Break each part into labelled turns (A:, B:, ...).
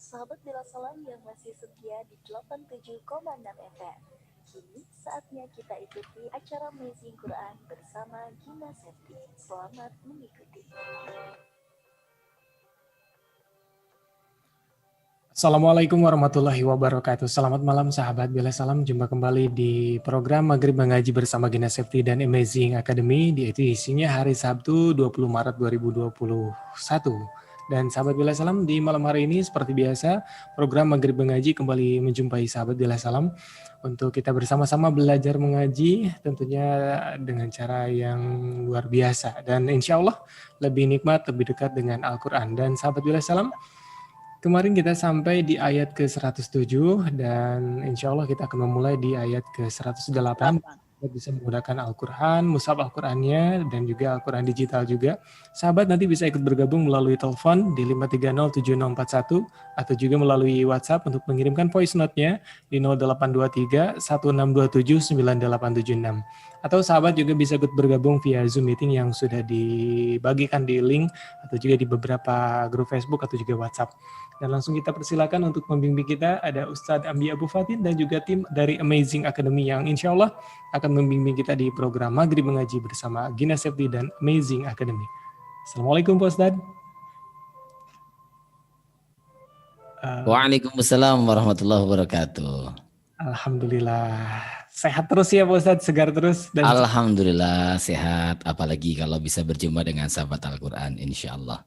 A: sahabat Bella Salam yang masih setia di 87,6 FM. Kini saatnya kita ikuti acara Amazing Quran bersama Gina Septi. Selamat mengikuti.
B: Assalamualaikum warahmatullahi wabarakatuh. Selamat malam sahabat Bella Salam. Jumpa kembali di program Maghrib Mengaji bersama Gina Septi dan Amazing Academy di edisinya hari Sabtu 20 Maret 2021. Dan sahabat Bella Salam, di malam hari ini seperti biasa program Maghrib Mengaji kembali menjumpai sahabat Bella Salam untuk kita bersama-sama belajar mengaji, tentunya dengan cara yang luar biasa dan insya Allah lebih nikmat, lebih dekat dengan Al-Quran. Dan sahabat Bella Salam, kemarin kita sampai di ayat ke-107 dan insya Allah kita akan memulai di ayat ke-108. Kita bisa menggunakan Al-Quran, mushaf Al-Qurannya, dan juga Al-Quran digital juga. Sahabat nanti bisa ikut bergabung melalui telepon di 5307041 atau juga melalui WhatsApp untuk mengirimkan voice note-nya di 0823 1627 9876. Atau sahabat juga bisa ikut bergabung via Zoom meeting yang sudah dibagikan di link atau juga di beberapa grup Facebook atau juga WhatsApp. Dan langsung kita persilakan untuk membimbing kita ada Ustadz Ambi Abu Fatin dan juga tim dari Amazing Academy yang insya Allah akan membimbing kita di program Maghrib Mengaji bersama Gina Septi dan Amazing Academy. Assalamualaikum Pak Ustadz.
C: Waalaikumsalam warahmatullahi wabarakatuh.
B: Alhamdulillah. Sehat terus ya Pak Ustadz, segar terus. Dan
C: Alhamdulillah sehat, apalagi kalau bisa berjumpa dengan sahabat Al-Quran, insya Allah.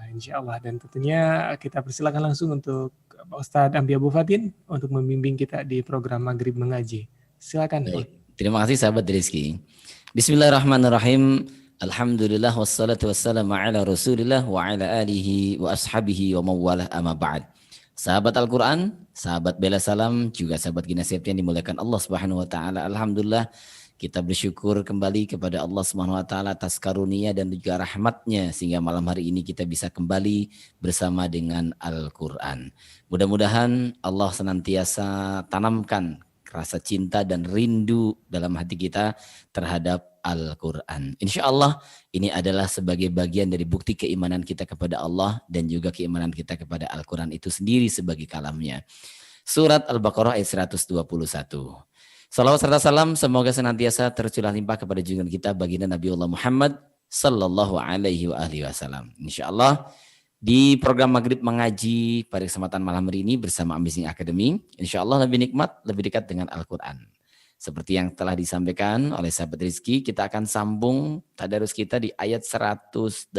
B: Insya Allah, dan tentunya kita persilakan langsung untuk Pak Ustadz Ambi Abu Fatin untuk membimbing kita di program Maghrib Mengaji. Silakan.
C: Baik. Terima kasih sahabat Rizki. Bismillahirrahmanirrahim. Alhamdulillah wassalatu wassalamu ala rasulillah wa ala alihi wa ashabihi wa mawalah amma ba'd. Sahabat Al-Quran, sahabat Bella Salam, juga sahabat Gina Septi yang dimuliakan Allah Subhanahu wa taala. Alhamdulillah kita bersyukur kembali kepada Allah Subhanahu wa taala atas karunia dan juga rahmatnya sehingga malam hari ini kita bisa kembali bersama dengan Al-Quran. Mudah-mudahan Allah senantiasa tanamkan rasa cinta dan rindu dalam hati kita terhadap Al-Quran. Insya Allah ini adalah sebagai bagian dari bukti keimanan kita kepada Allah dan juga keimanan kita kepada Al-Quran itu sendiri sebagai kalamnya. Surat Al-Baqarah ayat 121. Salawat serta salam semoga senantiasa tercurah limpah kepada junjungan kita baginda Nabiullah Muhammad sallallahu alaihi wasallam. Insyaallah di program Maghrib Mengaji pada kesempatan malam hari ini bersama Amazing Academy, insyaallah lebih nikmat, lebih dekat dengan Al-Quran. Seperti yang telah disampaikan oleh sahabat Rizki, kita akan sambung tadarus kita di ayat 108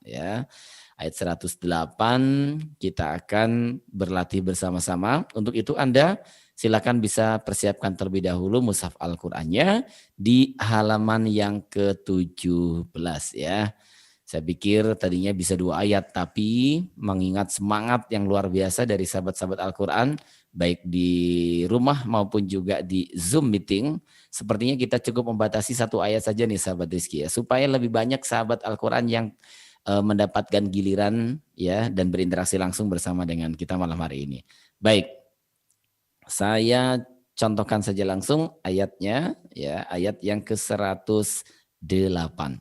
C: ya. Ayat 108 kita akan berlatih bersama-sama. Untuk itu Anda silakan bisa persiapkan terlebih dahulu mushaf Al-Qur'annya di halaman yang ke-17 ya. Saya pikir tadinya bisa 2 ayat, tapi mengingat semangat yang luar biasa dari sahabat-sahabat Al-Quran, baik di rumah maupun juga di Zoom meeting, sepertinya kita cukup membatasi 1 ayat saja nih sahabat Rizki ya, supaya lebih banyak sahabat Al-Quran yang mendapatkan giliran ya dan berinteraksi langsung bersama dengan kita malam hari ini. Baik, saya contohkan saja langsung ayatnya ya, ayat yang ke-108.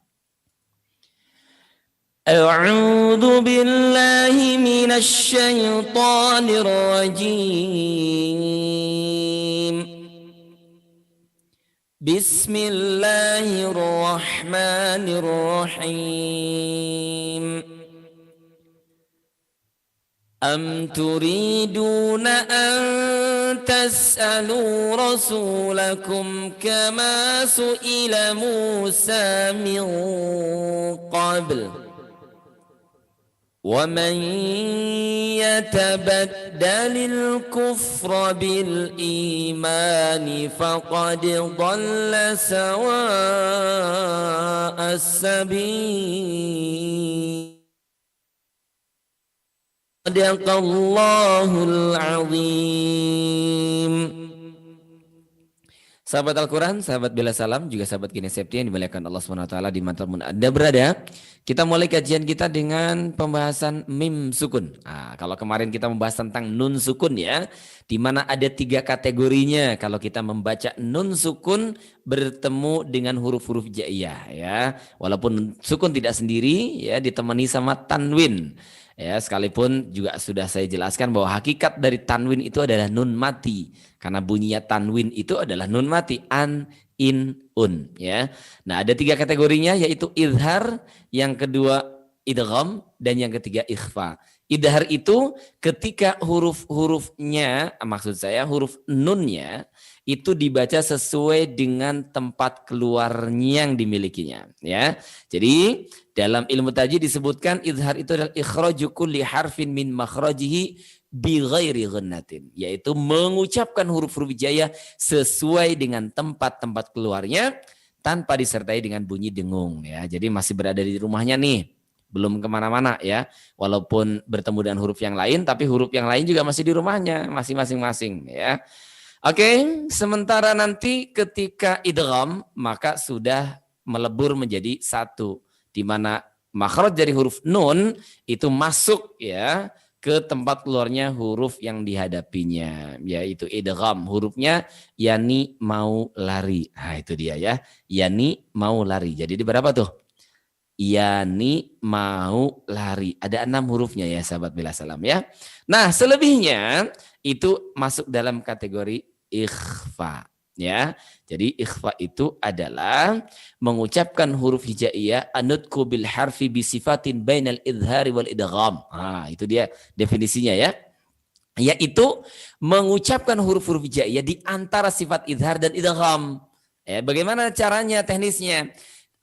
C: A'udzu billahi minasy syaithanir rajim. Bismillahirrahmanirrahim. Am turiduna an tas'alu rasulakum kama su'ila Musa min qabl. وَمَنْ يَتَبَدَّلِ الْكُفْرَ بِالْإِيمَانِ فَقَدْ ضَلَّ سَوَاءَ السَّبِيلِ صدق الله العظيم. Sahabat Al-Quran, sahabat Bella Salam, juga sahabat Gina Septi yang dimuliakan Allah SWT di manapun Anda berada. Kita mulai kajian kita dengan pembahasan mim sukun. Nah, kalau kemarin kita membahas tentang nun sukun ya, di mana ada 3 kategorinya. Kalau kita membaca nun sukun bertemu dengan huruf-huruf jaiyah ya. Walaupun sukun tidak sendiri ya, ditemani sama tanwin. Ya, sekalipun juga sudah saya jelaskan bahwa hakikat dari tanwin itu adalah nun mati. Karena bunyinya tanwin itu adalah nun mati, an, in, un, ya. Nah, ada 3 kategorinya, yaitu idhar, yang kedua idgham, dan yang ketiga ikhfa. Idhar itu ketika huruf-hurufnya, maksud saya huruf nunnya itu dibaca sesuai dengan tempat keluarnya yang dimilikinya, ya. Jadi dalam ilmu tajwid disebutkan izhar itu adalah ikhraju kulli harfin min makhrajihi bi ghairi ghannatin, yaitu mengucapkan huruf-huruf hijaiyah sesuai dengan tempat-tempat keluarnya tanpa disertai dengan bunyi dengung, ya. Jadi masih berada di rumahnya nih, belum kemana-mana, ya. Walaupun bertemu dengan huruf yang lain, tapi huruf yang lain juga masih di rumahnya, masih masing-masing, ya. Oke, sementara nanti ketika idgham maka sudah melebur menjadi satu, di mana makhraj dari huruf nun itu masuk, ya, ke tempat keluarnya huruf yang dihadapinya, yaitu idgham. Hurufnya yani mau lari. Nah, itu dia, ya. Yani mau lari. Jadi di berapa tuh? Yani mau lari. Ada 6 hurufnya, ya sahabat Bela Salam, ya. Nah, selebihnya itu masuk dalam kategori ikhfa, ya. Jadi ikhfa itu adalah mengucapkan huruf hijaiyah anutku bil harfi bi sifatin bainal idhari wal idgham. Nah, itu dia definisinya, ya. Yaitu mengucapkan huruf-huruf hijaiyah di antara sifat idhar dan idgham. Ya, bagaimana caranya, teknisnya?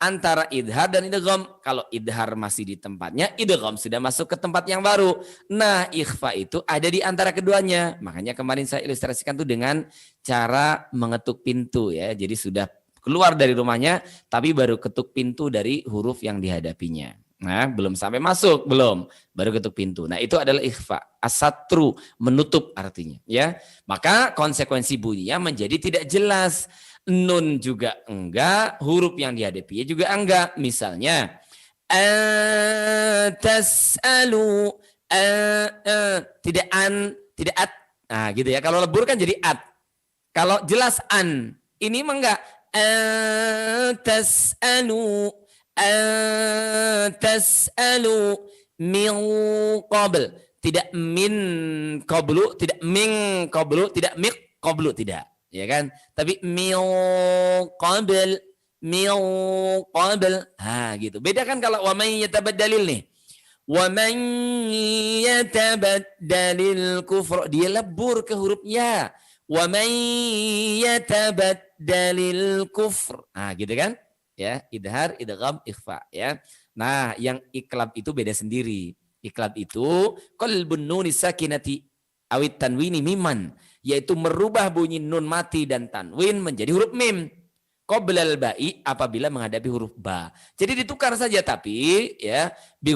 C: Antara idhar dan idgham, kalau idhar masih di tempatnya, idgham sudah masuk ke tempat yang baru. Nah, ikhfa itu ada di antara keduanya. Makanya kemarin saya ilustrasikan tuh dengan cara mengetuk pintu, ya. Jadi sudah keluar dari rumahnya, tapi baru ketuk pintu dari huruf yang dihadapinya. Nah, belum sampai masuk, belum, baru ketuk pintu. Nah, itu adalah ikhfa. Asatru, menutup artinya, ya. Maka konsekuensi bunyinya menjadi tidak jelas. Nun juga enggak, huruf yang dihadapi juga enggak. Misalnya tas'alu, tidak an, tidak at. Nah, gitu ya. Kalau lebur kan jadi at. Kalau jelas an, ini mah enggak. Tas'alu, tas'alu min qabl. Tidak min qablu, tidak min qablu, tidak mik qablu, tidak. Ya kan? Tapi min qabl, min qabl. Ha, gitu. Beda kan kalau wa man yatabaddalil nih. Wa man yatabaddalil kufr, dia lebur ke huruf ya. Wa man yatabaddalil kufr. Ah, gitu kan? Ya, idhar, idgham, ikhfa, ya. Nah, yang iklab itu beda sendiri. Iklab itu qalbun nuni sakinati awit tanwini miman, yaitu merubah bunyi nun mati dan tanwin menjadi huruf mim. Qoblal ba'i, apabila menghadapi huruf ba. Jadi ditukar saja, tapi ya bi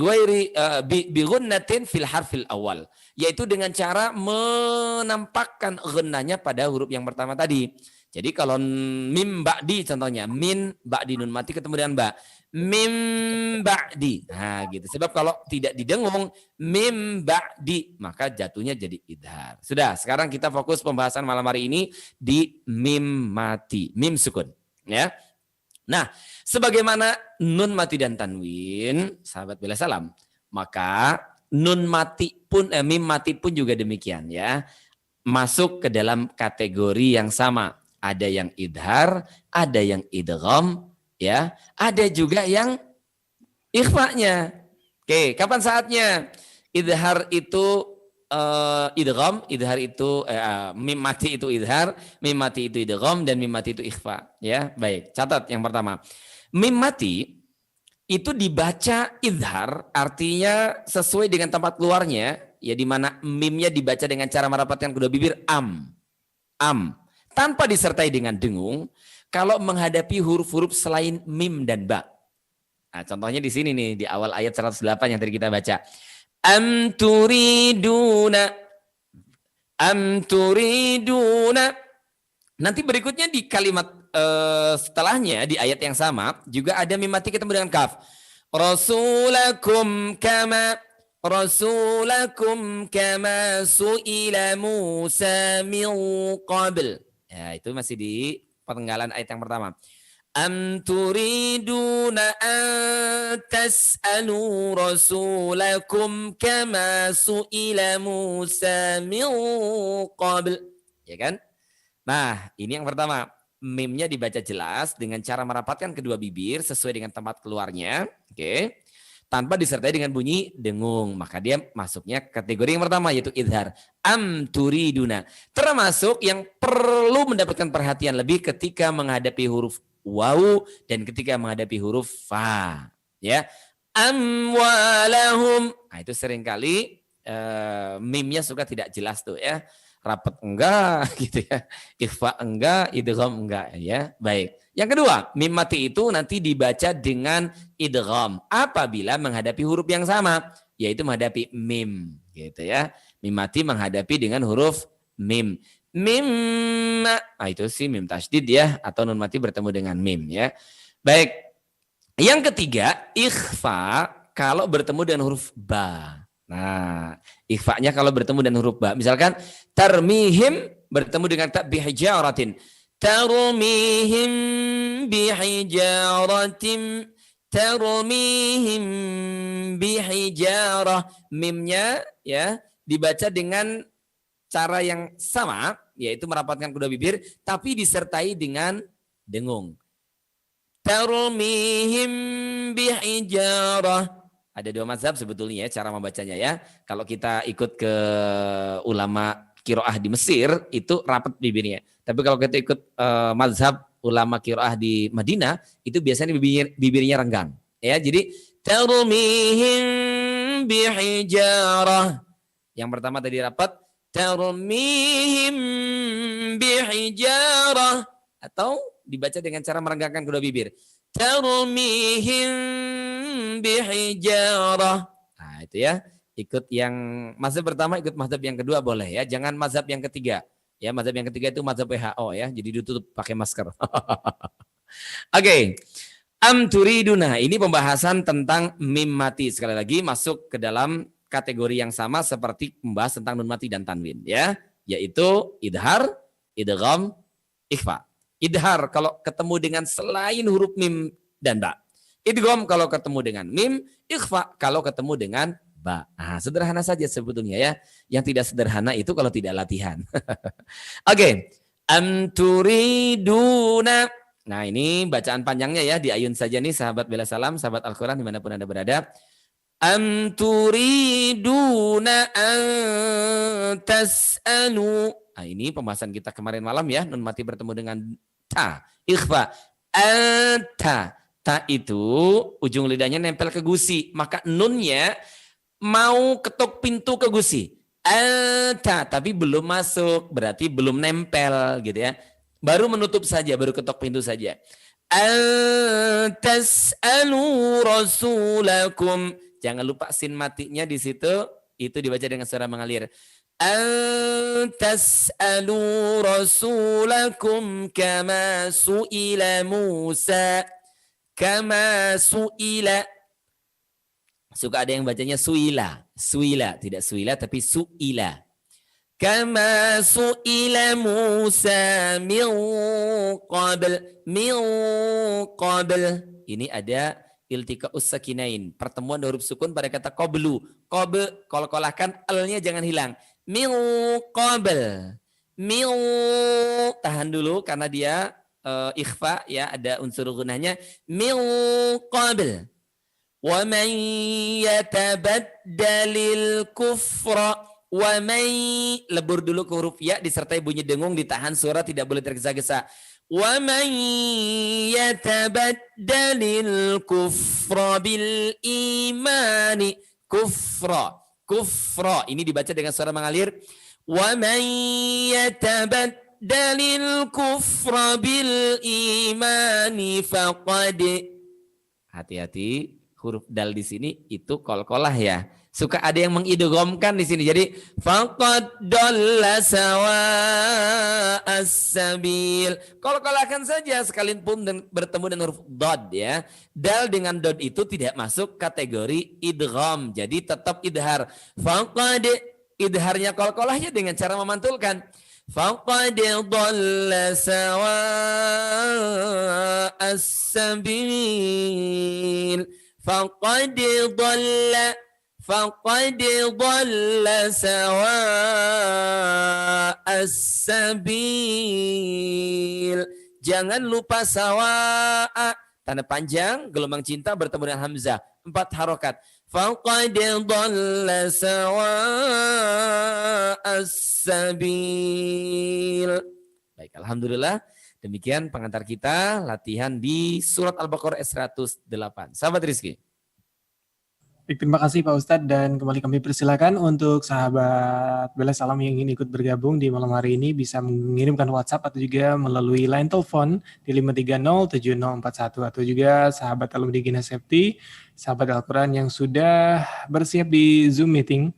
C: ghunnatin fil harfil awal, yaitu dengan cara menampakkan ghunnanya pada huruf yang pertama tadi. Jadi kalau mim ba'di contohnya, min ba'di nun mati ketemu dengan ba. Mim ba'di. Nah, gitu. Sebab kalau tidak didengung mim ba'di, maka jatuhnya jadi idhar. Sudah, sekarang kita fokus pembahasan malam hari ini di mim mati, mim sukun, ya. Nah, sebagaimana nun mati dan tanwin, sahabat Bela Salam, maka nun mati pun mim mati pun juga demikian, ya. Masuk ke dalam kategori yang sama. Ada yang idhar, ada yang idgham, ya, ada juga yang ikhfa'nya. Oke, kapan saatnya? Idhar itu idgham, idhar itu mim mati itu idhar, mim mati itu idgham, dan mim mati itu ikhfa, ya. Baik, catat yang pertama. Mim mati itu dibaca idhar, artinya sesuai dengan tempat keluarnya, ya, di mana mimnya dibaca dengan cara merapatkan kedua bibir am, tanpa disertai dengan dengung. Kalau menghadapi huruf-huruf selain mim dan ba. Nah, contohnya di sini nih, di awal ayat 108 yang tadi kita baca. Am turiduna. Nanti berikutnya di kalimat setelahnya, di ayat yang sama, juga ada mim mati ketemu dengan kaf. Rasulakum kama su'ila Musa min qabl. Ya, itu masih di pertenggalan ayat yang pertama. Am turiduna an tas'alu rasulakum kama su'ila Musa min qabl. Ya kan? Nah, ini yang pertama. Mimnya dibaca jelas dengan cara merapatkan kedua bibir sesuai dengan tempat keluarnya. Oke. Tanpa disertai dengan bunyi dengung. Maka dia masuknya kategori yang pertama yaitu idhar. Am turiduna. Termasuk yang perlu mendapatkan perhatian lebih ketika menghadapi huruf waw dan ketika menghadapi huruf fa. Ya. Amwalahum. Nah, itu seringkali mimnya suka tidak jelas tuh ya. Rapat enggak gitu ya. Ikhfa enggak, idgham enggak ya. Baik. Yang kedua, mim mati itu nanti dibaca dengan idgham apabila menghadapi huruf yang sama, yaitu menghadapi mim gitu ya. Mim mati menghadapi dengan huruf mim. Mim, nah itu sih mim tasydid ya, atau nun mati bertemu dengan mim ya. Baik. Yang ketiga, ikhfa kalau bertemu dengan huruf ba. Nah, ikhfa-nya kalau bertemu dengan huruf ba. Misalkan tarmihim bertemu dengan ta bihijaratin. Tarmihim bihijaratin. Tarmihim bihijarah. Mimnya ya dibaca dengan cara yang sama, yaitu merapatkan kedua bibir, tapi disertai dengan dengung. Tarmihim bihijarah. Ada dua mazhab sebetulnya ya cara membacanya ya. Kalau kita ikut ke ulama qiraah di Mesir itu rapat bibirnya. Tapi kalau kita ikut mazhab ulama qiraah di Madinah itu biasanya bibirnya renggang. Ya, jadi tarmihim bihijarah. Yang pertama tadi rapat tarmihim bihijarah, atau dibaca dengan cara merenggangkan kedua bibir. Tarmihim bihijarah. Nah, itu ya. Ikut yang mazhab pertama, ikut mazhab yang kedua boleh ya. Jangan mazhab yang ketiga. Ya, mazhab yang ketiga itu mazhab WHO ya. Jadi ditutup pakai masker. Oke. Am turiduna. Ini pembahasan tentang mim mati. Sekali lagi masuk ke dalam kategori yang sama seperti membahas tentang nun mati dan tanwin ya. Yaitu idhar, idgham, ikhfa. Idhar kalau ketemu dengan selain huruf mim dan ba. Idgham kalau ketemu dengan mim, ikhfa kalau ketemu dengan ba. Nah, sederhana saja sebetulnya ya. Yang tidak sederhana itu kalau tidak latihan. Oke. Am turiduna. Nah, ini bacaan panjangnya ya, diayun saja nih sahabat bela salam, sahabat Al-Qur'an dimanapun Anda berada. Am turiduna an tas'alu. Nah, ini pembahasan kita kemarin malam ya, nun mati bertemu dengan ta, ikhfa. Anta. Ta itu ujung lidahnya nempel ke gusi, maka nunnya mau ketuk pintu ke gusi. Anta, tapi belum masuk, berarti belum nempel gitu ya. Baru menutup saja, baru ketok pintu saja. Tas'alu rasulakum. Jangan lupa sin matinya di situ, itu dibaca dengan suara mengalir. Tas'alu rasulakum kama su'ila Musa. Kama su'ila. Suka ada yang bacanya su'ila. Su'ila, tidak su'ila tapi su'ila. Kama su'ila Musa min qabl. Min qabl. Ini ada iltiqa'us sakinain. Pertemuan huruf sukun pada kata qablu. Qabl, kol-kolahkan L-nya jangan hilang. Min qabl. Min, tahan dulu karena dia ikhfa ya, ada unsur gunahnya. Min qabl. Wa man yatabaddalil kufra. Wa man, lebur dulu ke huruf ya disertai bunyi dengung, ditahan suara tidak boleh tergesa-gesa. Wa man yatabaddalil kufra bil imani. Kufra. Kufra ini dibaca dengan suara mengalir. Wa man yatabaddalil kufra bil imani faqad. Hati-hati, huruf dal di sini itu kol-kolah ya. Suka ada yang mengidghamkan di sini. Jadi faqad dalla sawa'as sabil. Kol-kolahkan saja sekalipun bertemu dengan huruf dad ya. Dal dengan dad itu tidak masuk kategori idgham. Jadi tetap idhar. Faqad, idharnya kol-kolahnya dengan cara memantulkan. faqad dhalla sawa'as sabil. Faqad dhalla sawa'as sabil. Jangan lupa sawa'a, tanda panjang, gelombang cinta bertemu dengan hamzah. 4 harokat. Faqad dhalla sawa'as sabil. Baik, alhamdulillah. Demikian pengantar kita latihan di surat Al-Baqarah 108. Sahabat Rizky.
B: Baik, terima kasih Pak Ustadz, dan kembali kami persilakan untuk sahabat Bela Salam yang ingin ikut bergabung di malam hari ini bisa mengirimkan WhatsApp atau juga melalui line telepon di 5307041, atau juga sahabat alumni Gina Safety, sahabat Al-Quran yang sudah bersiap di Zoom meeting.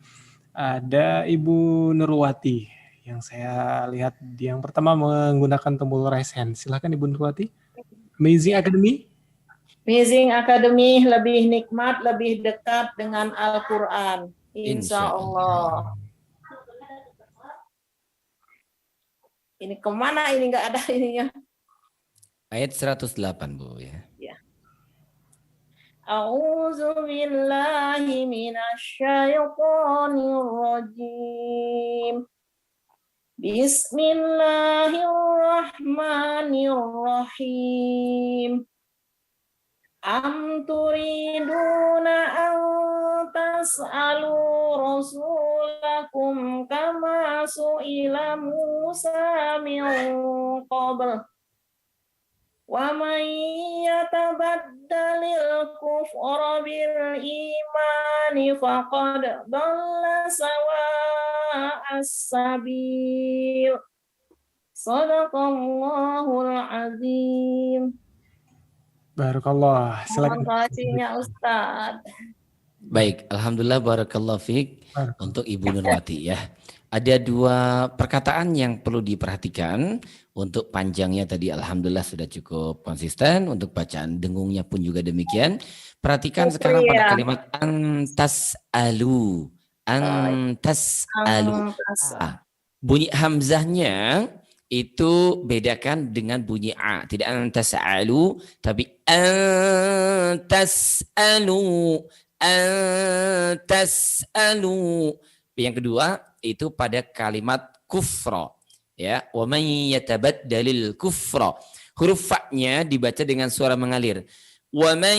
B: Ada Ibu Nurwati yang saya lihat yang pertama menggunakan tombol raise hand. Silakan Ibu Nurwati. Amazing Academy.
D: Amazing Academy lebih nikmat, lebih dekat dengan Al-Quran. Insya Allah. Ini kemana ini? Nggak ada ininya.
C: Ayat 108 Bu ya.
D: A'udzu billahi minasyaitonir rajim. Bismillahirrahmanirrahim. Am turiduna an tas'alu rasulakum kama su'ila Musa min qabl. Wa man yatabaddalil kufra bil imani faqad dhalla sawa'as sabil. Shadaqallahul azim.
B: Barakallah. Silakan.
D: Terima kasihnya Ustaz.
C: Baik, alhamdulillah barakallahu fiik untuk Ibu Nurwati ya. Ada 2 perkataan yang perlu diperhatikan. Untuk panjangnya tadi alhamdulillah sudah cukup konsisten, untuk bacaan dengungnya pun juga demikian. Perhatikan sekarang pada kalimat antas'alu. Antas'alu. Bunyi hamzahnya itu bedakan dengan bunyi a. Tidak antas'alu, tapi antas'alu. Antas'alu. Yang kedua itu pada kalimat kufra. Ya, wa man yatabaddalil kufra. Huruf fa-nya dibaca dengan suara mengalir. Wa man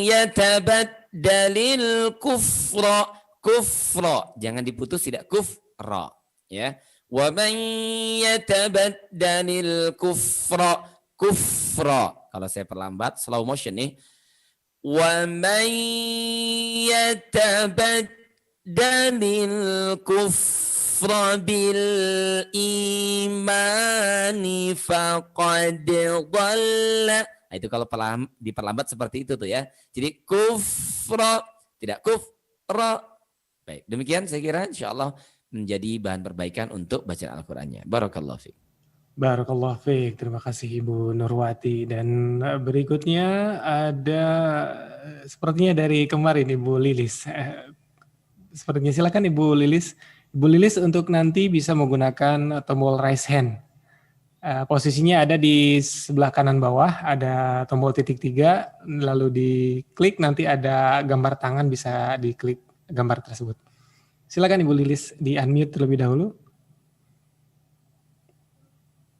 C: yatabaddalil kufra. Kufra. Jangan diputus, tidak kufra. Ya. Wa man yatabaddalil kufra. Kufra. Kalau saya perlambat, slow motion nih. Wa man yatabaddalil kufra bil imani faqad dhalla. Nah, itu kalau diperlambat seperti itu tuh ya. Jadi kufra, tidak kufra. Baik, demikian saya kira insyaallah menjadi bahan perbaikan untuk bacaan Al-Qur'annya. Barakallahu fiik.
B: Barakallahu fiik. Terima kasih Ibu Nurwati. Dan berikutnya ada sepertinya dari kemarin Ibu Lilis. Sepertinya silakan Ibu Lilis. Ibu Lilis untuk nanti bisa menggunakan tombol raise hand. Posisinya ada di sebelah kanan bawah, ada tombol titik 3, lalu diklik, nanti ada gambar tangan, bisa diklik gambar tersebut. Silakan Ibu Lilis di unmute terlebih dahulu.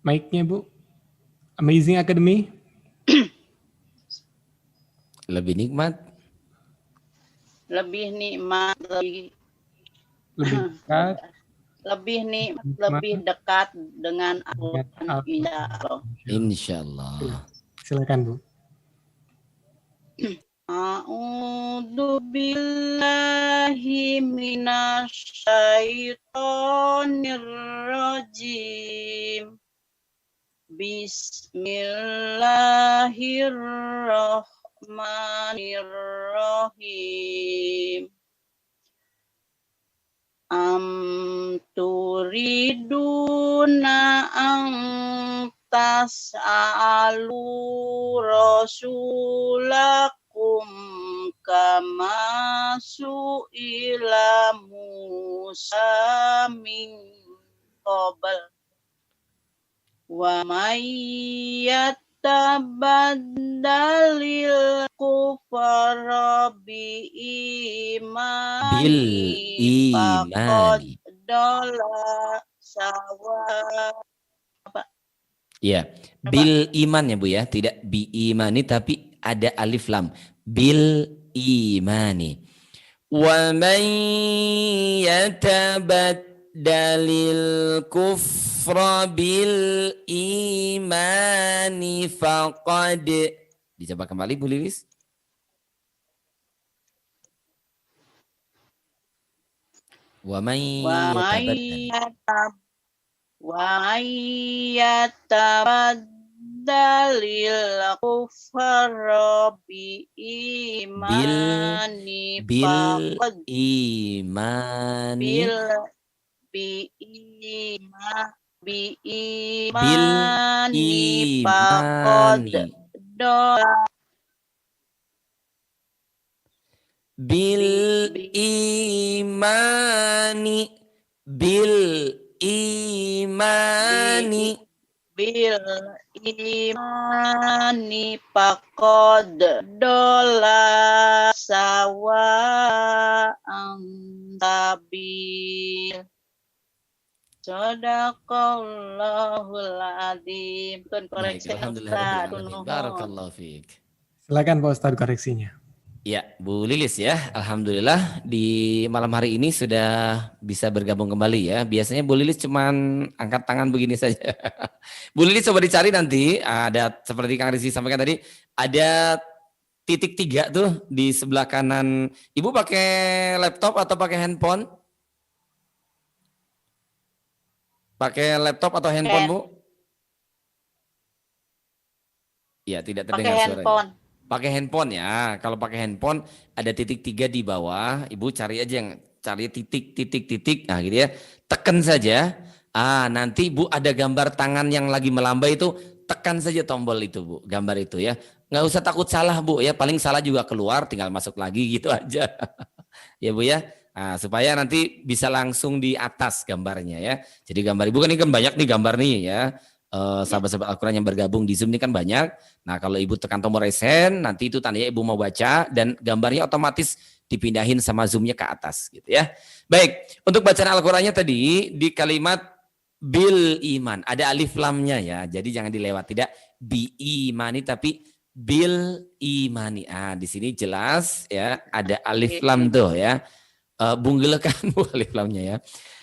B: Mic-nya Bu. Amazing Academy.
C: Lebih nikmat.
E: Lebih nikmat,
B: Lebih dekat.
E: lebih dekat dengan Allah.
C: Insyaallah.
B: Silakan Bu.
E: A'udzu billahi minasyaitonir rajim. Bismillahirrahmanirrahim. Am turiduna an tas'alu rasulakum kama su'ila Musa min qabl wa may yatabaddalil kufara bi
C: Bil
E: imani faqad
C: imani.
E: dalla sawa.
C: Ya, bil iman ya Bu ya, tidak bi imani tapi ada alif lam. Bil imani. Wa man yatabaddalil kufra bil imani faqad. Dicoba kembali Bu Lilis. Wa man yatabaddal.
E: Wa yatabaddalil kufara bi imani
C: bil
E: faqad
C: imani
E: bi
C: bil
E: imani faqad
C: imani
E: dalla
C: bil imani bil imani
E: bil imani faqad dalla sawa tabil. Sadaqallahul adzim. Pun
C: Baik,
E: koreksi
C: alhamdulillah.
E: Ustaz.
C: Barakallahu fiik.
B: Silakan Pak Ustadz koreksinya.
C: Ya, Bu Lilis ya. Alhamdulillah di malam hari ini sudah bisa bergabung kembali ya. Biasanya Bu Lilis cuman angkat tangan begini saja. Bu Lilis coba dicari nanti. Ada seperti Kang Rizky sampaikan tadi. Ada titik 3 tuh di sebelah kanan. Ibu pakai laptop atau pakai handphone? Pakai laptop atau handphone Bu? Ya, tidak terdengar
E: Pakai
C: suaranya.
E: handphone.
C: Pakai handphone ya. Kalau pakai handphone ada titik 3 di bawah. Ibu cari aja yang cari titik. Nah gitu ya. Tekan saja. Nanti Bu ada gambar tangan yang lagi melambai itu. Tekan saja tombol itu Bu. Gambar itu ya. Nggak usah takut salah Bu ya. Paling salah juga keluar. Tinggal masuk lagi gitu aja. Ya Bu ya. Nah, supaya nanti bisa langsung di atas gambarnya ya. Jadi gambar Ibu kan ini kan banyak nih gambar nih ya. Sahabat-sahabat Al-Quran yang bergabung di Zoom ini kan banyak. Nah kalau Ibu tekan tombol resen, nanti itu tandanya Ibu mau baca dan gambarnya otomatis dipindahin sama Zoom-nya ke atas gitu ya. Baik, untuk bacaan Al-Qurannya tadi di kalimat bil iman, ada alif lamnya ya, jadi jangan dilewat, tidak bi imani tapi bil imani. Di sini jelas ya, ada alif lam tuh ya. Bunggelekan Bu alif lamnya ya.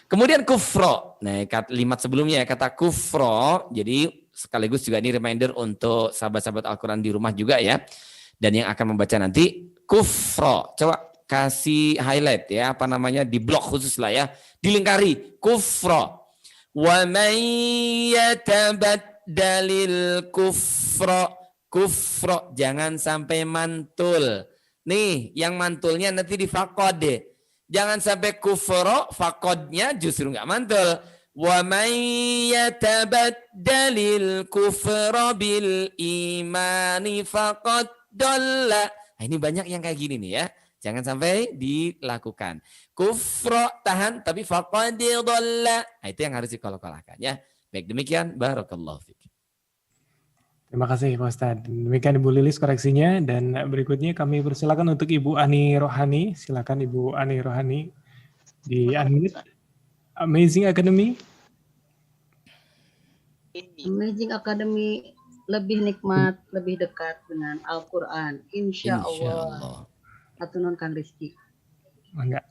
C: Kemudian kufro, nah kalimat sebelumnya ya kata kufro, jadi sekaligus juga ini reminder untuk sahabat-sahabat Al-Quran di rumah juga ya. Dan yang akan membaca nanti kufro, coba kasih highlight ya, apa namanya di blok khusus lah ya, dilingkari kufro. Wa man yatabaddalil kufro, kufro jangan sampai mantul. Nih yang mantulnya nanti di faqad deh. Jangan sampai kufro, fakodnya justru nggak mantul. Wa may yatabaddalil kufra bil imani faqad dalla. Nah, ini banyak yang kayak gini nih ya. Jangan sampai dilakukan. Kufro tahan tapi faqad dalla. Nah, itu yang harus dikol-kolahkan ya. Baik demikian, barakallahu fiik.
B: Terima kasih Pak Ustadz. Demikian Ibu Lilis koreksinya dan berikutnya kami persilakan untuk Ibu Ani Rohani. Silakan Ibu Ani Rohani di unmute. Amazing Academy.
F: Amazing Academy lebih nikmat, lebih dekat dengan Al-Quran. Insya Allah. Atunun Kang Rizky.
B: Enggak.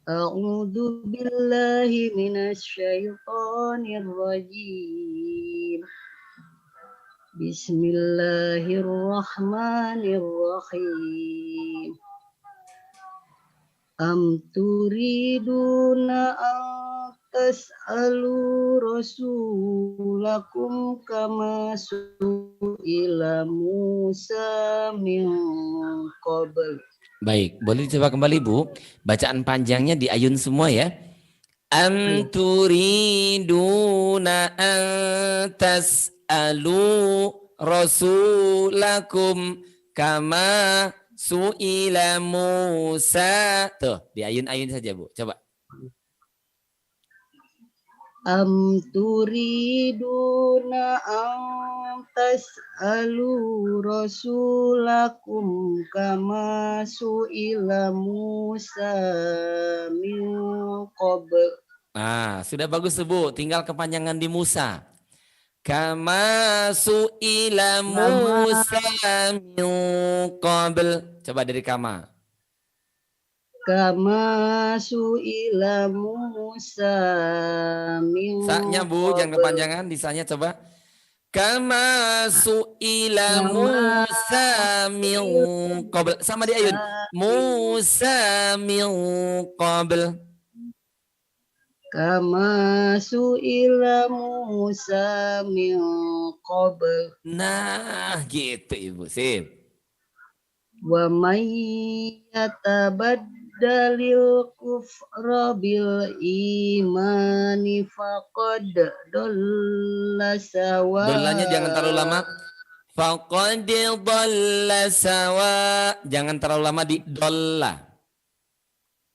F: A'udzu billahi minasyaitonir rajim. Bismillahirrahmanirrahim. Am turiduna an tas'alu rasulakum kama su'ila Musa min qabl.
C: Baik, boleh dicoba kembali Bu. Bacaan panjangnya di ayun semua ya. Am turiduna an tas'alu rasulakum kama su'ila Musa. Tuh, di ayun-ayun saja Bu. Coba.
F: Am turiduna an tas'alu rasulakum kama su'ila Musa min qabl.
C: Nah, sudah bagus Bu, tinggal kepanjangan di Musa. Kama su'ila Musa min qabl. Coba dari kama.
F: Kama su'ila Musa min
C: Sa-nya Bu, jangan kepanjangan. Di-nya coba. Kama su'ila Musa min qabl. Sama di ayun. Musa min qabl.
F: Kama su'ila Musa min qabl.
C: Nah, gitu Ibu. Sip.
F: Wa may yatabaddalil kufra bil imani faqad dalla sawa.
C: Dollanya jangan terlalu lama. Faqad dhalla sawa. Jangan terlalu lama di dolla.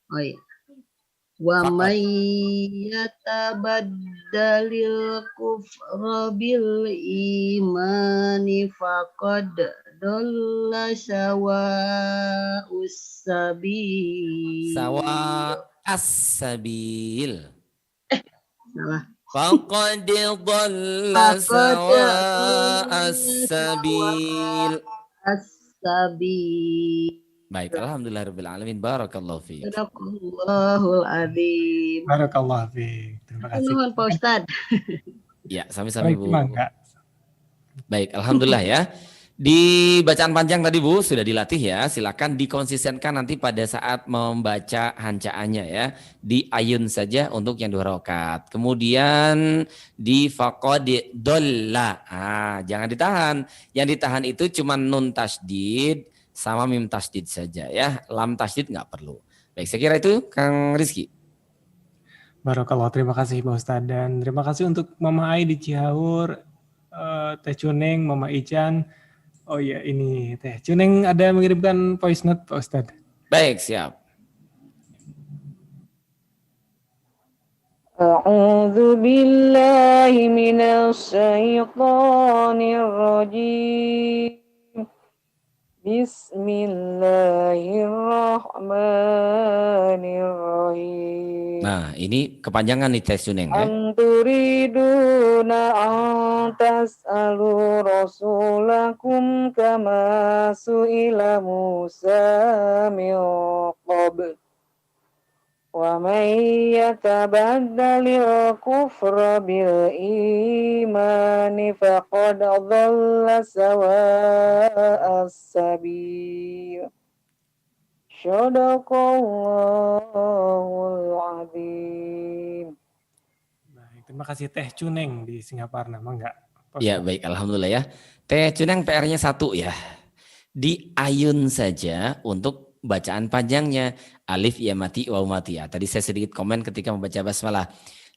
F: Oh iya. Wa may yatabaddalil kufra bil imani faqad dalla sawa usabil.
C: Sawa as-sabil.
F: Salah.
C: Faqad dhalla sawa as-sabil.
F: As-sabil.
C: Baik, alhamdulillahirabbil alamin. Barakallahu fiik.
F: Sadaqallahul adzim.
B: Barakallah fiik. Terima kasih.
F: Nuhun Pak Ustad.
C: Ya, sami-sami
B: Baik,
C: Bu.
B: mangga.
C: Baik, alhamdulillah ya. Di bacaan panjang tadi Bu sudah dilatih ya. Silakan dikonsistenkan nanti pada saat membaca hancaannya ya. Di ayun saja untuk yang 2 rakaat. Kemudian di faqad dolla. Jangan ditahan. Yang ditahan itu cuma nun tasydid sama mim tasydid saja ya. Lam tasydid nggak perlu. Baik, saya kira itu Kang Rizky.
B: Barakallah, terima kasih Pak Ustadz. Dan terima kasih untuk Mama Ai di Cihaur, Teh Cuneng, Mama Ican. Oh iya, ini Teh Cuneng ada mengirimkan voice note Pak Ustadz.
C: Baik, siap.
E: A'udzu billahi minasy syaithanir rajim. Bismillahirrahmanirrahim.
C: Nah, ini kepanjangan nih Teh Cuneng ya.
E: Anturiduna antas'alu rasulakum kama su'ila Musa min qabl. Wa may yatabaddalil kufra bil imani faqad dhalla sawa'as sabil. Shadaqallahul azim.
B: Baik, terima kasih Teh Cuneng di Singapura, nama enggak?
C: Ya baik, alhamdulillah ya. Teh Cuneng PR-nya 1 ya. Di ayun saja untuk bacaan panjangnya. Alif ya mati waw mati ya. Tadi saya sedikit komen ketika membaca basmalah.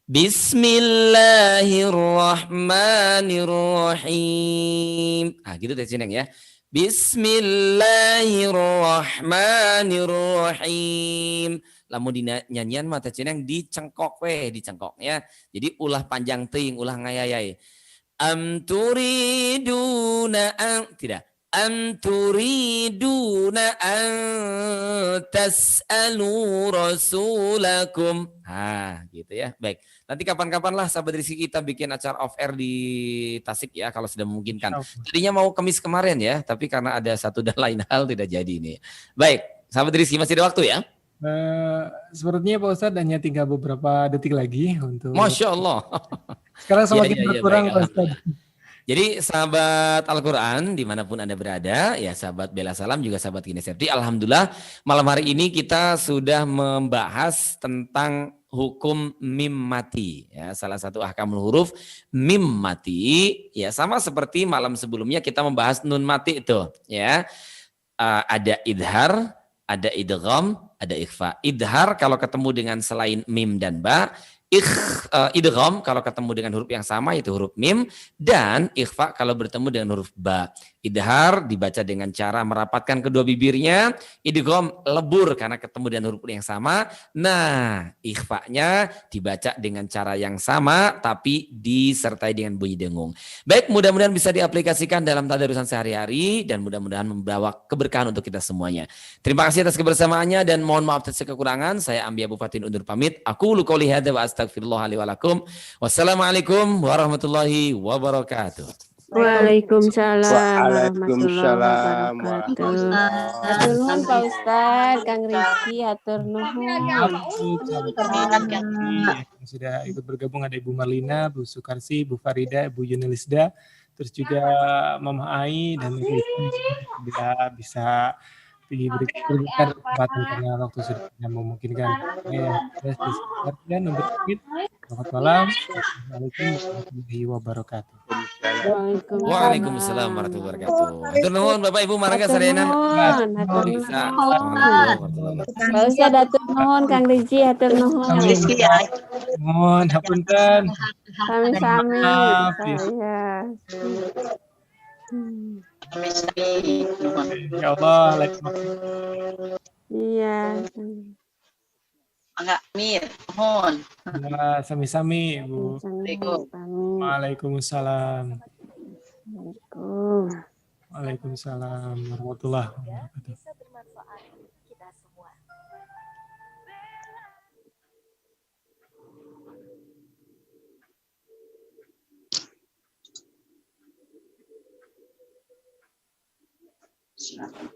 C: Bismillahirrahmanirrahim. Gitu Teh Cuneng ya. Bismillahirrahmanirrahim. Lamun di nyanyian mah Teh Cuneng dicengkok dicengkok ya. Jadi ulah panjang teuing, ulah ngayayai. Am turiduna tidak. Am turiduna an tas'alu rasulakum. Gitu ya. Baik. Nanti kapan-kapan lah sahabat Rizky kita bikin acara off air di Tasik ya kalau sudah memungkinkan. Tadinya mau Kamis kemarin ya, tapi karena ada satu dan lain hal tidak jadi ini. Baik, sahabat Rizky masih ada waktu ya?
B: Sepertinya Pak Ustadz hanya tinggal beberapa detik lagi untuk.
C: Masya Allah.
B: Sekarang semakin berkurang Pak Ustadz.
C: Jadi sahabat Al-Quran dimanapun Anda berada, ya sahabat Bela Salam juga sahabat Gina Septi. Alhamdulillah malam hari ini kita sudah membahas tentang hukum mim mati. Ya, salah satu ahkamul huruf mim mati. Ya sama seperti malam sebelumnya kita membahas nun mati itu. Ya ada idhar, ada idgham, ada ikhfa. Idhar kalau ketemu dengan selain mim dan ba. idgham kalau ketemu dengan huruf yang sama yaitu huruf mim, dan ikhfa kalau bertemu dengan huruf ba. Idhar dibaca dengan cara merapatkan kedua bibirnya, idgham lebur karena ketemu dengan huruf yang sama. Nah, ikhfanya dibaca dengan cara yang sama tapi disertai dengan bunyi dengung. Baik, mudah-mudahan bisa diaplikasikan dalam tadarusan sehari-hari dan mudah-mudahan membawa keberkahan untuk kita semuanya. Terima kasih atas kebersamaannya dan mohon maaf atas kekurangan. Saya Ambi Abu Fatin undur pamit. Aku qouli hadza wa astaghfirullah li wa lakum. Wassalamualaikum warahmatullahi wabarakatuh.
G: Waalaikumsalam
H: Waalaikumsalam
G: warahmatullahi wabarakatuh.
H: warahmatullahi
G: Hatur nuhun Pak Ustaz, Kang Rizky, hatur nuhun.
B: Yang sudah ikut bergabung ada Ibu Marlina, Bu Sukarsi, Bu Farida, Bu Yunelisda, terus juga Mama Ai dan bila bisa diberikan kesempatan karena waktu sudah tidak memungkinkan. Dan untuk selamat malam. Assalamualaikum warahmatullahi wabarakatuh.
C: Waalaikumsalam warahmatullahi wabarakatuh. Hatur nuhun Bapak Ibu Marga Sarena. Bisa.
G: Pak Ustaz hatur nuhun, Kang Rizky hatur nuhun.
B: Mohon hapunten.
G: Sami-sami.
B: Maaf,
G: Saya.
B: Ya Allah,
G: Iya.
I: Enggak, Mir, mohon.
B: Ya, sami-sami, Bu. Waalaikumsalam. Waalaikumsalam warahmatullahi wabarakatuh.
A: Bisa bermanfaat kita semua.
I: Silakan.